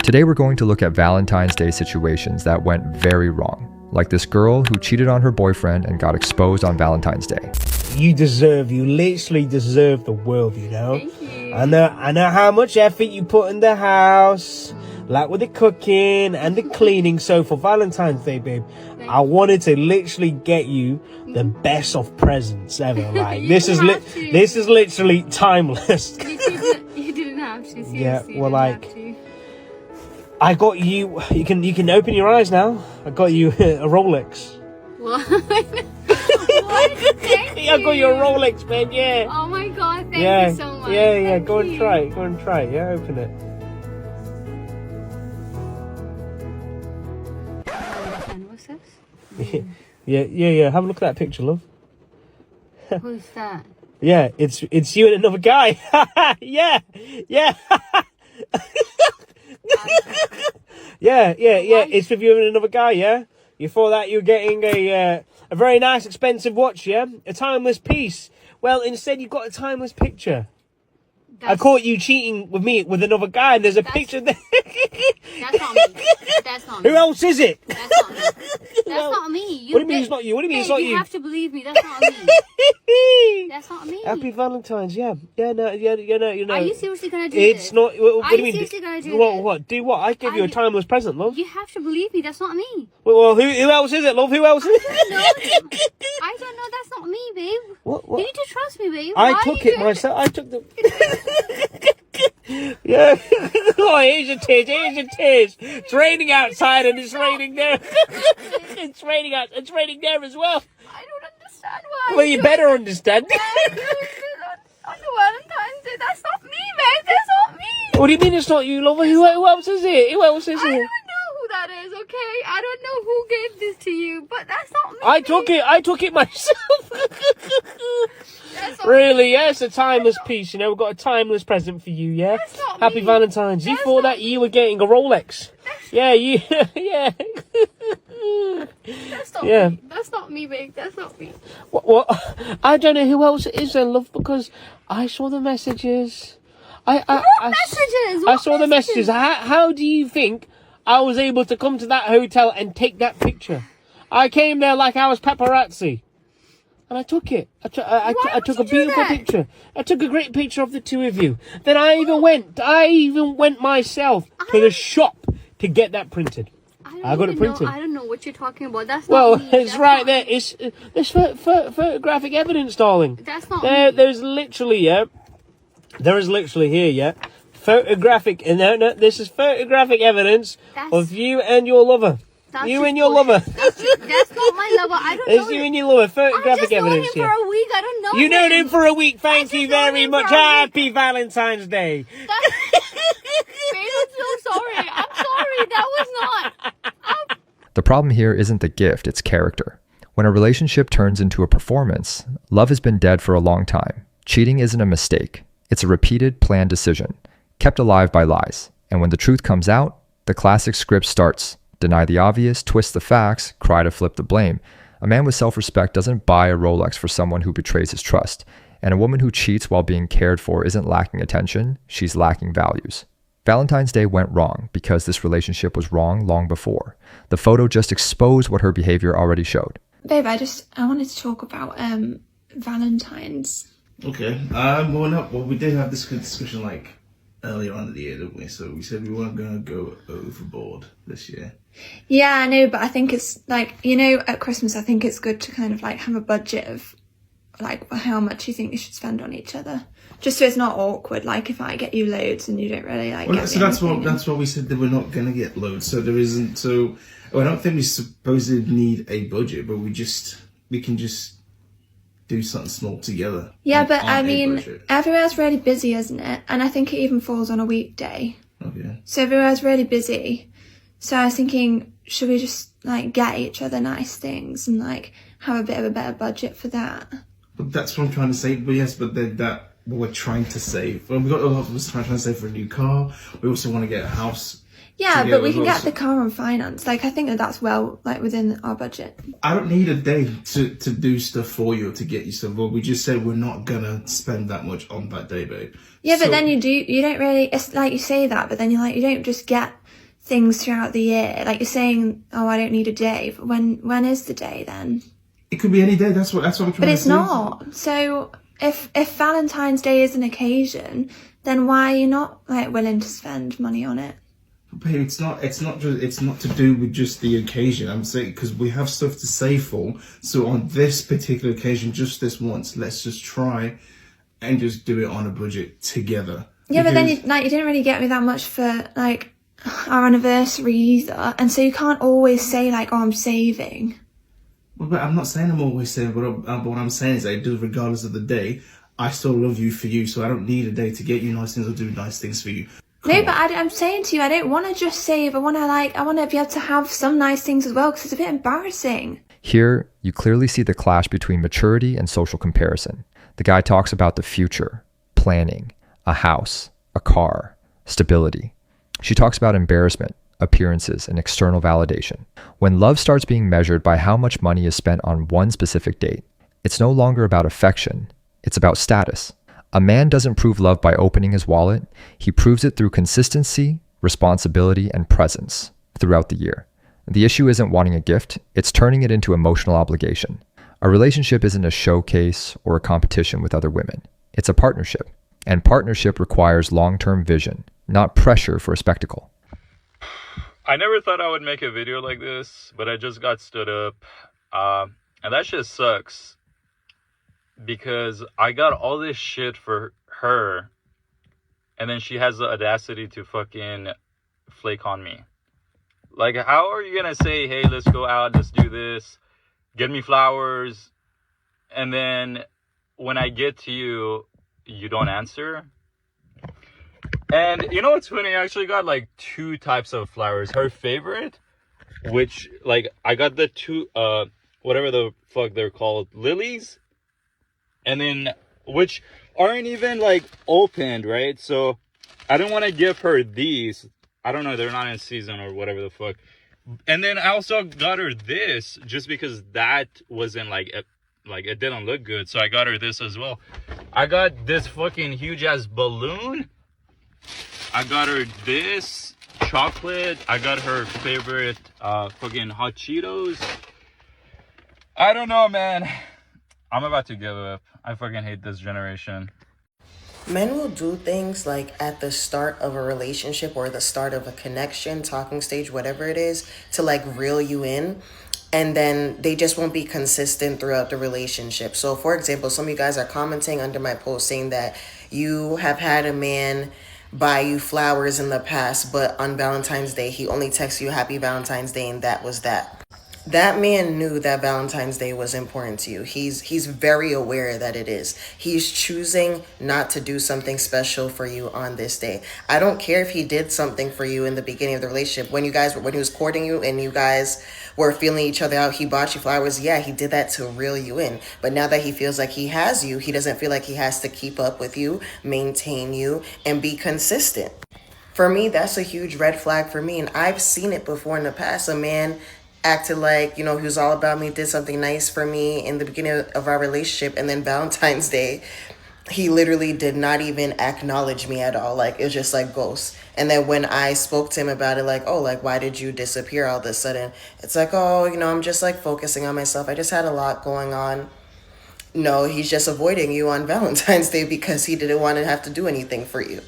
Today we're going to look at Valentine's Day situations that went very wrong, like this girl who cheated on her boyfriend and got exposed on Valentine's Day. You literally deserve the world, you know? Thank you. I know how much effort you put in the house, like with the cooking and the cleaning. So for Valentine's Day, babe, I wanted to literally get you the best of presents ever. Like this is literally timeless. You didn't have to. Seriously, Yeah, you well, didn't like, have to. I got you. You can open your eyes now. I got you a Rolex. What? What? Thank you. I got you a Rolex, babe. Yeah. Oh my god, thank Yeah. you so much. Yeah. Thank Go and you. try it. Go and try it. Yeah, open it. And what's this? Yeah. Have a look at that picture, love. Who's that? Yeah, it's you and another guy. Yeah. Yeah. Yeah. It's with you and another guy. Yeah. You thought that you were getting a very nice, expensive watch. Yeah, a timeless piece. Well, instead you got a timeless picture. I caught you cheating with me with another guy, and there's a picture there. That's not me. That's not me. Who else is it? That's not me. That's not me. What do you mean it's not you? What do you mean it's not you? You have to believe me. That's not me. That's not me. Happy Valentine's, yeah. No. Are you seriously gonna do It's this? not. What do you mean? Seriously gonna do What? this? What? Do what? I gave you a timeless present, love. You have to believe me. That's not me. Well, who else is it, love? Who else is it? No, I don't know. That's not me, babe. What? You need to trust me, babe. I Why took are you it doing myself. I took the. Yeah. Oh, here's your tears. Here's your tears. It's raining outside and it's raining there. It's raining out. It's raining there as well. I don't understand why. Well, you better understand. On the Valentine's Day, that's not me, babe. That's not me. What do you mean it's not you, lover? Who else is it? Who else is I it? don't know who that is. Okay, I don't know who gave this to you, but that's not me. I took babe. it. I took it myself. That's not Really? me. Yeah, it's a timeless piece. You know, we've got a timeless present for you. Yeah. That's not Happy me. Valentine's. You That's thought not that you were getting a Rolex. Yeah. You. Yeah. That's not Yeah. me. That's not me, babe. That's not me. What? I don't know who else it is then, love, because I saw the messages. What messages? I saw the messages. How do you think I was able to come to that hotel and take that picture? I came there like I was paparazzi. And I took it. I took a beautiful picture. I took a great picture of the two of you. Then I even went myself to the shop to get that printed. I got it printed. I don't know what you're talking about. That's Well, not me. it's That's right not there. me. It's there's photographic evidence, darling. That's not me. There's literally, there is literally here, photographic. No, this is photographic evidence of you and your lover. That's You just and your bullshit. lover. That's not my lover. I don't know It's you him. and your lover. I Photographic just known evidence him here. for a week. I don't know You him. known him for a week. Thank just you known very him much. for a week. Happy Valentine's Day. Babe, I'm so sorry. I'm sorry. That was not. The problem here isn't the gift, it's character. When a relationship turns into a performance, love has been dead for a long time. Cheating isn't a mistake. It's a repeated, planned decision, kept alive by lies. And when the truth comes out, the classic script starts. Deny the obvious, twist the facts, cry to flip the blame. A man with self-respect doesn't buy a Rolex for someone who betrays his trust. And a woman who cheats while being cared for isn't lacking attention, she's lacking values. Valentine's Day went wrong because this relationship was wrong long before. The photo just exposed what her behavior already showed. Babe, I wanted to talk about Valentine's. Okay. Well, we did have this good discussion like earlier on in the year, didn't we? So we said we weren't going to go overboard this year. Yeah, I know, but I think it's like, you know, at Christmas, I think it's good to kind of like have a budget of like how much you think you should spend on each other. Just so it's not awkward, like if I get you loads and you don't really like get So me that's anything. what we said, that we're not going to get loads. So there isn't. So I don't think we supposedly need a budget, but we can just do something small together. Yeah, on- but on I a mean, budget. everywhere's really busy, isn't it? And I think it even falls on a weekday. Okay. So everywhere's really busy. So I was thinking, should we just like get each other nice things and like have a bit of a better budget for that? But that's what I'm trying to say. But yes, but that what we're trying to save. Well, we've got a lot of us trying to save for a new car. We also want to get a house. Yeah, together but we as can well. get the car on finance. Like, I think that's well, like, within our budget. I don't need a day to do stuff for you or to get you stuff. Well, we just said we're not gonna spend that much on that day, babe. Yeah, but So- then you don't really, it's like you say that, but then you're like, you don't just get things throughout the year. Like you're saying, oh, I don't need a day. But when is the day then? It could be any day. That's what I'm trying to say. But it's not. So if Valentine's Day is an occasion, then why are you not like willing to spend money on it? Babe, it's not to do with just the occasion. I'm saying because we have stuff to save for. So on this particular occasion, just this once, let's just try and just do it on a budget together. Yeah, but then you didn't really get me that much for like our anniversary either, and so you can't always say like, oh, I'm saving. Well, but I'm not saying I'm always saying, but what I'm saying is that it does regardless of the day. I still love you for you, so I don't need a day to get you nice things or do nice things for you. No, but I'm saying to you, I don't want to just save. I want to be able to have some nice things as well, because it's a bit embarrassing. Here, you clearly see the clash between maturity and social comparison. The guy talks about the future, planning, a house, a car, stability. She talks about embarrassment, appearances, and external validation. When love starts being measured by how much money is spent on one specific date, it's no longer about affection, it's about status. A man doesn't prove love by opening his wallet, he proves it through consistency, responsibility, and presence throughout the year. The issue isn't wanting a gift, it's turning it into emotional obligation. A relationship isn't a showcase or a competition with other women. It's a partnership. And partnership requires long-term vision, not pressure for a spectacle. I never thought I would make a video like this, but I just got stood up. And that shit sucks. Because I got all this shit for her, and then she has the audacity to fucking flake on me. Like, how are you gonna say, hey, let's go out, let's do this, get me flowers, and then when I get to you, you don't answer? And you know what's funny? I actually got like 2 types of flowers. Her favorite, which like I got the 2 whatever the fuck they're called, lilies, and then which aren't even like opened, right? So I don't want to give her these. I don't know, they're not in season or whatever the fuck. And then I also got her this just because that wasn't like it didn't look good, so I got her this as well. I got this fucking huge ass balloon. I got her this chocolate. I got her favorite fucking hot Cheetos. I don't know, man. I'm about to give up. I fucking hate this generation. Men will do things like at the start of a relationship or the start of a connection, talking stage, whatever it is, to like reel you in. And then they just won't be consistent throughout the relationship. So for example, some of you guys are commenting under my post saying that you have had a man buy you flowers in the past, but on Valentine's Day, he only texts you happy Valentine's Day and that was that. That man knew that Valentine's Day was important to you. He's very aware that it is. He's choosing not to do something special for you on this day. I don't care if he did something for you in the beginning of the relationship. When he was courting you and you guys were feeling each other out, he bought you flowers. Yeah, he did that to reel you in. But now that he feels like he has you, he doesn't feel like he has to keep up with you, maintain you, and be consistent. For me, that's a huge red flag for me. And I've seen it before in the past. A man acted like, he was all about me, did something nice for me in the beginning of our relationship, and then Valentine's Day, he literally did not even acknowledge me at all. Like, it was just like ghost. And then when I spoke to him about it, like, oh, like, why did you disappear all of a sudden? It's like, oh, I'm just like focusing on myself. I just had a lot going on. No, he's just avoiding you on Valentine's Day because he didn't want to have to do anything for you.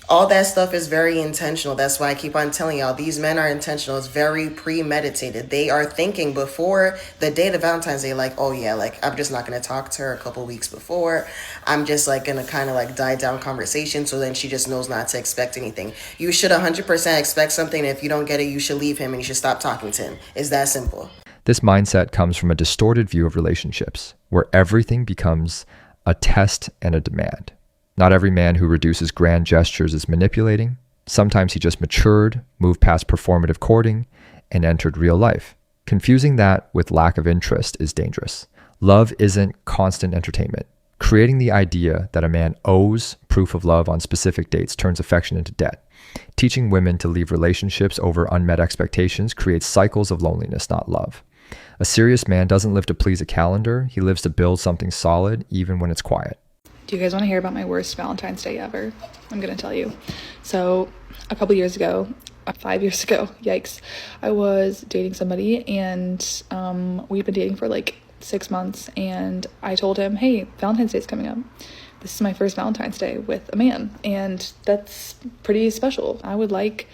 All that stuff is very intentional. That's why I keep on telling y'all, these men are intentional. It's very premeditated. They are thinking before the date of Valentine's Day, like, oh yeah, like, I'm just not going to talk to her a couple weeks before. I'm just like going to kind of like die down conversation. So then she just knows not to expect anything. You should 100% expect something. If you don't get it, you should leave him and you should stop talking to him. It's that simple. This mindset comes from a distorted view of relationships, where everything becomes a test and a demand. Not every man who reduces grand gestures is manipulating. Sometimes he just matured, moved past performative courting, and entered real life. Confusing that with lack of interest is dangerous. Love isn't constant entertainment. Creating the idea that a man owes proof of love on specific dates turns affection into debt. Teaching women to leave relationships over unmet expectations creates cycles of loneliness, not love. A serious man doesn't live to please a calendar. He lives to build something solid, even when it's quiet. Do you guys want to hear about my worst Valentine's Day ever? I'm going to tell you. So a couple years ago, 5 years ago, yikes, I was dating somebody, and we'd been dating for like 6 months, and I told him, hey, Valentine's Day is coming up. This is my first Valentine's Day with a man, and that's pretty special. I would like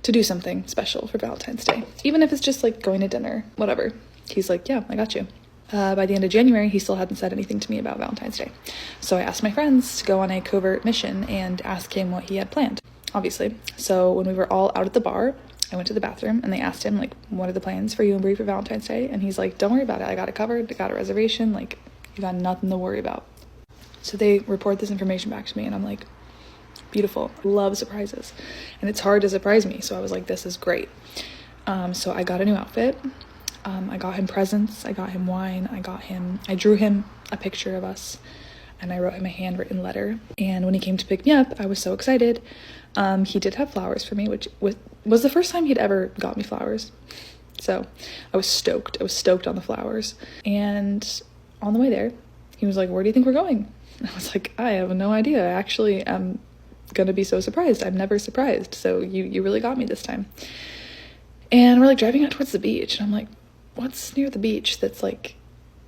to do something special for Valentine's Day, even if it's just like going to dinner, whatever. He's like, yeah, I got you. By the end of January, he still hadn't said anything to me about Valentine's Day. So I asked my friends to go on a covert mission and ask him what he had planned, obviously. So when we were all out at the bar, I went to the bathroom and they asked him, like, what are the plans for you and Brie for Valentine's Day? And he's like, don't worry about it. I got it covered. I got a reservation. Like, you got nothing to worry about. So they report this information back to me, and I'm like, beautiful. Love surprises. And it's hard to surprise me. So I was like, this is great. So I got a new outfit. I got him presents. I got him wine. I drew him a picture of us, and I wrote him a handwritten letter. And when he came to pick me up, I was so excited. He did have flowers for me, which was the first time he'd ever got me flowers. So I was stoked. I was stoked on the flowers. And on the way there, he was like, where do you think we're going? I was like, I have no idea. I actually am gonna be so surprised. I'm never surprised. So you really got me this time. And we're like driving out towards the beach. And I'm like, what's near the beach that's like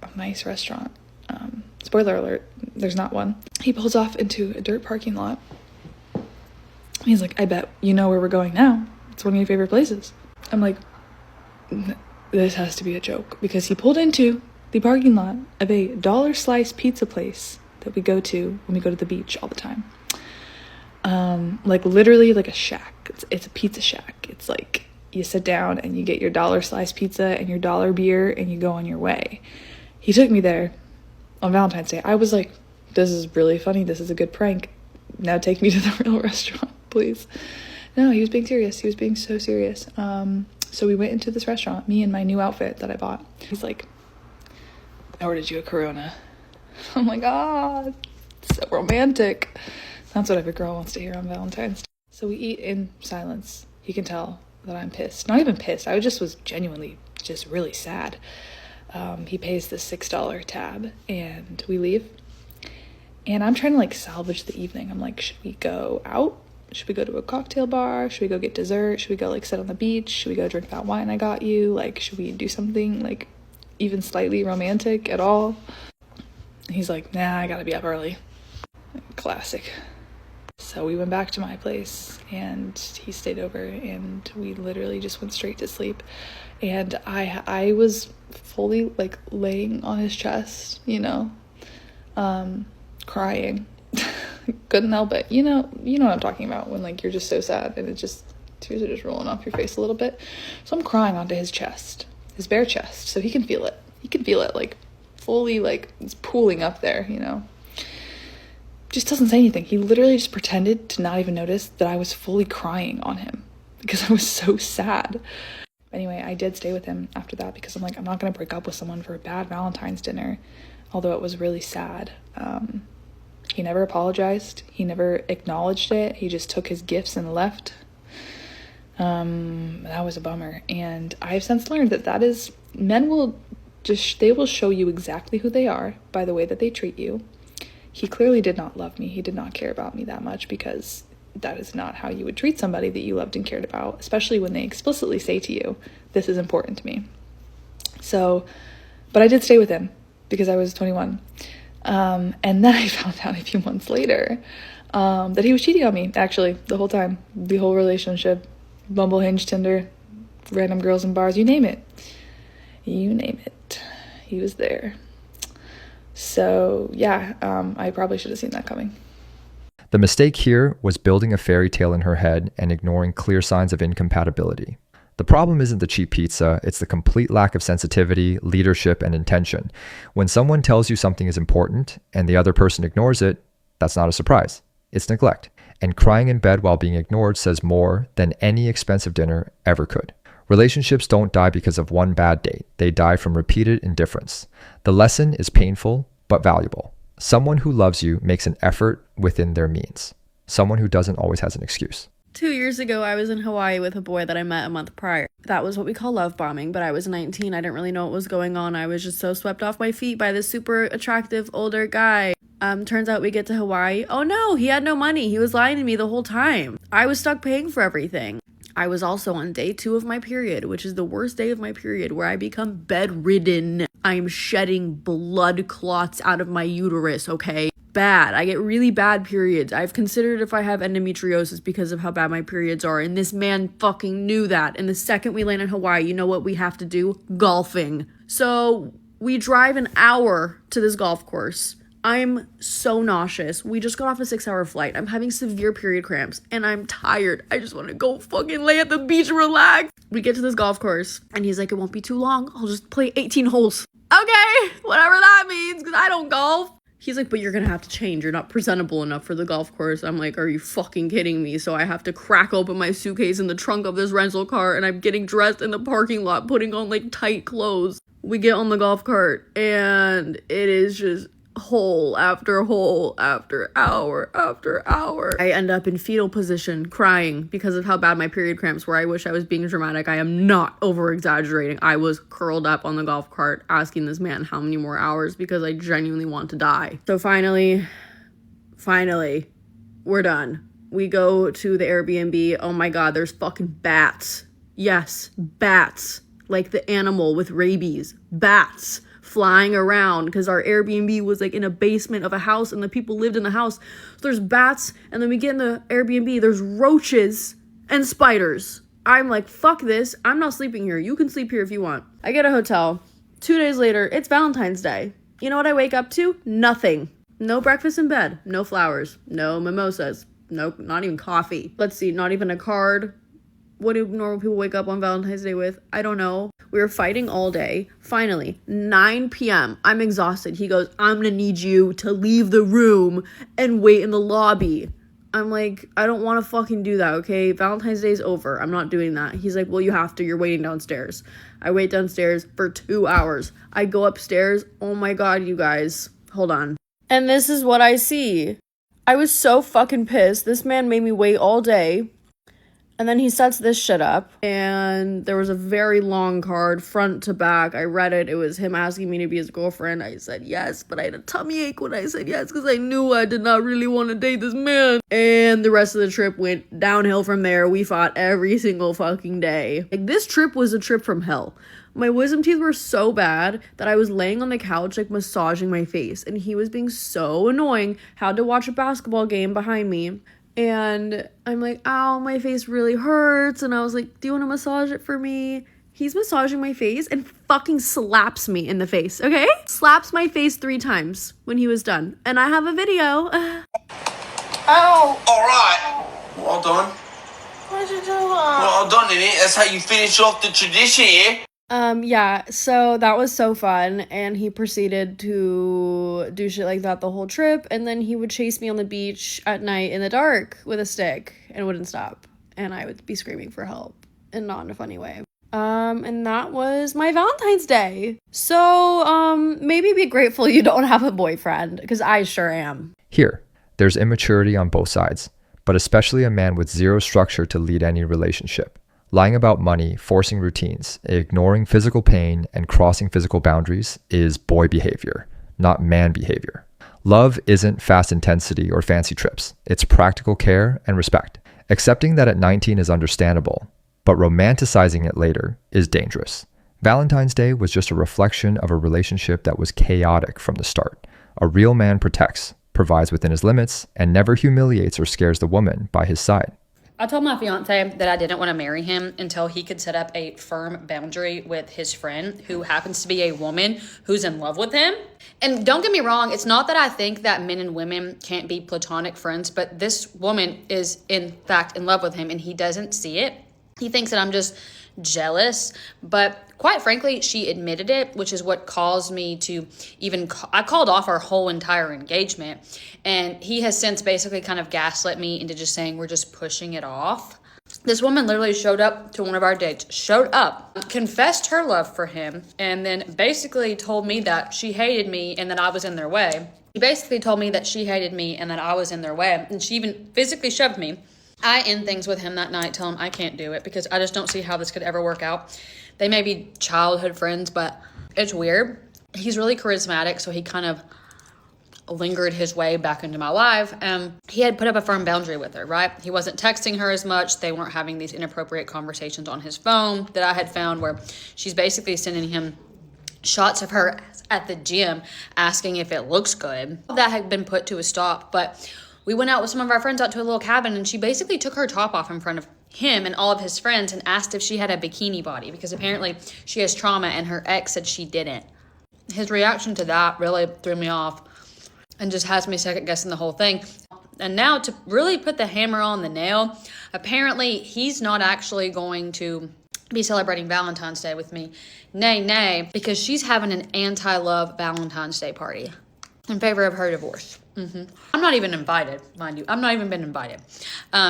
a nice restaurant? Spoiler alert, there's not one. He pulls off into a dirt parking lot. He's like, I bet you know where we're going now. It's one of your favorite places. I'm like, this has to be a joke, because he pulled into the parking lot of a dollar slice pizza place that we go to when we go to the beach all the time. Like literally like a shack. It's a pizza shack. It's like you sit down and you get your dollar slice pizza and your dollar beer and you go on your way. He took me there on Valentine's Day. I was like, this is really funny. This is a good prank. Now take me to the real restaurant, please. No, he was being serious. He was being so serious. So we went into this restaurant, me and my new outfit that I bought. He's like, I ordered you a Corona. I'm like, so romantic. That's what every girl wants to hear on Valentine's Day. So we eat in silence. He can tell that I'm pissed. Not even pissed. I was genuinely just really sad. He pays the $6 tab and we leave. And I'm trying to like salvage the evening. I'm like, should we go out? Should we go to a cocktail bar? Should we go get dessert? Should we go like sit on the beach? Should we go drink that wine I got you? Like, should we do something like even slightly romantic at all? And he's like, nah, I gotta be up early. Classic. So we went back to my place and he stayed over and we literally just went straight to sleep. And I was fully like laying on his chest, crying. Couldn't help it. You know what I'm talking about, when like you're just so sad and tears are just rolling off your face a little bit. So I'm crying onto his chest, his bare chest, so he can feel it. He can feel it like fully, like it's pooling up there, Just doesn't say anything. He literally just pretended to not even notice that I was fully crying on him because I was so sad. Anyway, I did stay with him after that because I'm like, I'm not going to break up with someone for a bad Valentine's dinner, although it was really sad. He never apologized. He never acknowledged it. He just took his gifts and left. That was a bummer. And I've since learned that is, men will they will show you exactly who they are by the way that they treat you. He clearly did not love me. He did not care about me that much, because that is not how you would treat somebody that you loved and cared about, especially when they explicitly say to you, this is important to me. So, but I did stay with him because I was 21. And then I found out a few months later that he was cheating on me, actually, the whole time. The whole relationship, Bumble, Hinge, Tinder, random girls in bars, you name it. You name it. He was there. So, yeah, I probably should have seen that coming. The mistake here was building a fairy tale in her head and ignoring clear signs of incompatibility. The problem isn't the cheap pizza, it's the complete lack of sensitivity, leadership, and intention. When someone tells you something is important and the other person ignores it, that's not a surprise. It's neglect. And crying in bed while being ignored says more than any expensive dinner ever could. Relationships don't die because of one bad date. They die from repeated indifference. The lesson is painful but valuable. Someone who loves you makes an effort within their means. Someone who doesn't always has an excuse. 2 years ago, I was in Hawaii with a boy that I met a month prior. That was what we call love bombing, but I was 19. I didn't really know what was going on. I was just so swept off my feet by this super attractive older guy. Turns out we get to Hawaii. Oh no, he had no money. He was lying to me the whole time. I was stuck paying for everything. I was also on day 2 of my period, which is the worst day of my period, where I become bedridden. I'm shedding blood clots out of my uterus, okay? Bad. I get really bad periods. I've considered if I have endometriosis because of how bad my periods are, and this man fucking knew that. And the second we land in Hawaii, you know what we have to do? Golfing. So we drive an hour to this golf course. I'm so nauseous. We just got off a 6-hour flight. I'm having severe period cramps and I'm tired. I just want to go fucking lay at the beach and relax. We get to this golf course and he's like, it won't be too long. I'll just play 18 holes. Okay, whatever that means, because I don't golf. He's like, but you're gonna have to change. You're not presentable enough for the golf course. I'm like, are you fucking kidding me? So I have to crack open my suitcase in the trunk of this rental car and I'm getting dressed in the parking lot, putting on like tight clothes. We get on the golf cart and it is just hole after hole after hour after hour. I end up in fetal position crying because of how bad my period cramps were. I wish I was being dramatic. I am not over exaggerating. I was curled up on the golf cart asking this man how many more hours because I genuinely want to die. So finally, we're done. We go to the Airbnb. Oh my God, there's fucking bats. Yes, bats. Like the animal with rabies. Bats flying around because our Airbnb was like in a basement of a house and the people lived in the house. So there's bats, and then we get in the Airbnb, there's roaches and spiders. I'm like, fuck this. I'm not sleeping here. You can sleep here if you want. I get a hotel. 2 days later, it's Valentine's Day. You know what I wake up to? Nothing. No breakfast in bed. No flowers. No mimosas. No, not even coffee. Let's see, not even a card. What do normal people wake up on Valentine's Day with? I don't know. We were fighting all day. Finally, 9 p.m. I'm exhausted. He goes, I'm gonna need you to leave the room and wait in the lobby. I'm like, I don't want to fucking do that, okay? Valentine's Day is over. I'm not doing that. He's like, well, you have to. You're waiting downstairs. I wait downstairs for 2 hours. I go upstairs. Oh my God, you guys. Hold on. And this is what I see. I was so fucking pissed. This man made me wait all day. And then he sets this shit up, and there was a very long card, front to back. I read it. It was him asking me to be his girlfriend. I said yes, but I had a tummy ache when I said yes because I knew I did not really want to date this man. And the rest of the trip went downhill from there. We fought every single fucking day. Like, this trip was a trip from hell. My wisdom teeth were so bad that I was laying on the couch, like, massaging my face, and he was being so annoying. Had to watch a basketball game behind me. And I'm like, ow, my face really hurts. And I was like, do you want to massage it for me? He's massaging my face and fucking slaps me in the face, okay? Slaps my face 3 times when he was done. And I have a video. Ow! Alright. Well done. What'd you do? Well done, innit? That's how you finish off the tradition, yeah? Yeah, so that was so fun, and he proceeded to do shit like that the whole trip, and then he would chase me on the beach at night in the dark with a stick and wouldn't stop, and I would be screaming for help, and not in a funny way. And that was my Valentine's Day. So, maybe be grateful you don't have a boyfriend, because I sure am. Here, there's immaturity on both sides, but especially a man with zero structure to lead any relationship. Lying about money, forcing routines, ignoring physical pain, and crossing physical boundaries is boy behavior, not man behavior. Love isn't fast intensity or fancy trips. It's practical care and respect. Accepting that at 19 is understandable, but romanticizing it later is dangerous. Valentine's Day was just a reflection of a relationship that was chaotic from the start. A real man protects, provides within his limits, and never humiliates or scares the woman by his side. I told my fiance that I didn't want to marry him until he could set up a firm boundary with his friend, who happens to be a woman who's in love with him. And don't get me wrong, it's not that I think that men and women can't be platonic friends, but this woman is in fact in love with him and he doesn't see it. He thinks that I'm just jealous, but quite frankly, she admitted it, which is what caused me to I called off our whole entire engagement, and he has since basically kind of gaslit me into just saying we're just pushing it off. This woman literally showed up to one of our dates, confessed her love for him, and then basically told me that she hated me and that I was in their way. He basically told me that she hated me and that I was in their way, and she even physically shoved me. I end things with him that night, tell him I can't do it because I just don't see how this could ever work out. They may be childhood friends, but it's weird. He's really charismatic, so he kind of lingered his way back into my life. He had put up a firm boundary with her, right? He wasn't texting her as much. They weren't having these inappropriate conversations on his phone that I had found, where she's basically sending him shots of her at the gym asking if it looks good. That had been put to a stop, but we went out with some of our friends out to a little cabin, and she basically took her top off in front of him and all of his friends and asked if she had a bikini body, because apparently she has trauma and her ex said she didn't. His reaction to that really threw me off and just has me second guessing the whole thing. And now, to really put the hammer on the nail, apparently he's not actually going to be celebrating Valentine's Day with me. Nay, because she's having an anti-love Valentine's Day party in favor of her divorce. I'm not even invited, mind you. I'm not even been invited.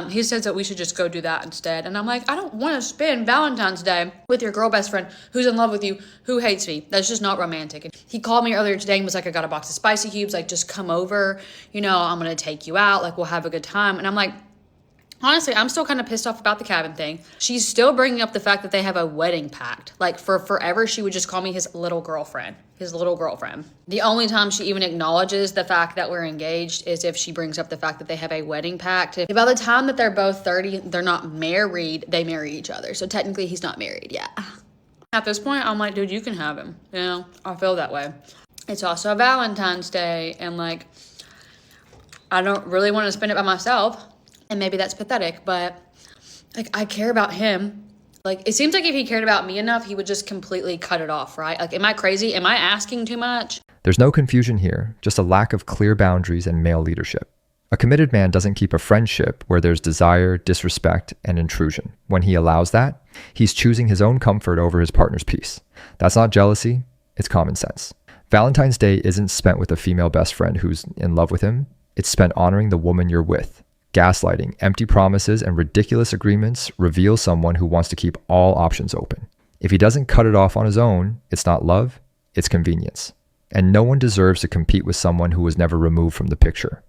He says that we should just go do that instead. And I'm like, I don't want to spend Valentine's Day with your girl best friend who's in love with you, who hates me. That's just not romantic. And he called me earlier today and was like, I got a box of spicy cubes. Like, just come over. You know, I'm going to take you out. Like, we'll have a good time. And I'm like, honestly, I'm still kind of pissed off about the cabin thing. She's still bringing up the fact that they have a wedding pact. Like, for forever, she would just call me his little girlfriend. The only time she even acknowledges the fact that we're engaged is if she brings up the fact that they have a wedding pact. If by the time that they're both 30, they're not married, they marry each other. So technically, he's not married yet. At this point, I'm like, dude, you can have him. You know, I feel that way. It's also Valentine's Day, and like, I don't really want to spend it by myself. And maybe that's pathetic, but like, I care about him. Like, it seems like if he cared about me enough, he would just completely cut it off, right? Like, am I crazy? Am I asking too much? There's no confusion here, just a lack of clear boundaries and male leadership. A committed man doesn't keep a friendship where there's desire, disrespect, and intrusion. When he allows that, he's choosing his own comfort over his partner's peace. That's not jealousy, it's common sense. Valentine's Day isn't spent with a female best friend who's in love with him. It's spent honoring the woman you're with. Gaslighting, empty promises, and ridiculous agreements reveal someone who wants to keep all options open. If he doesn't cut it off on his own, it's not love, it's convenience. And no one deserves to compete with someone who was never removed from the picture.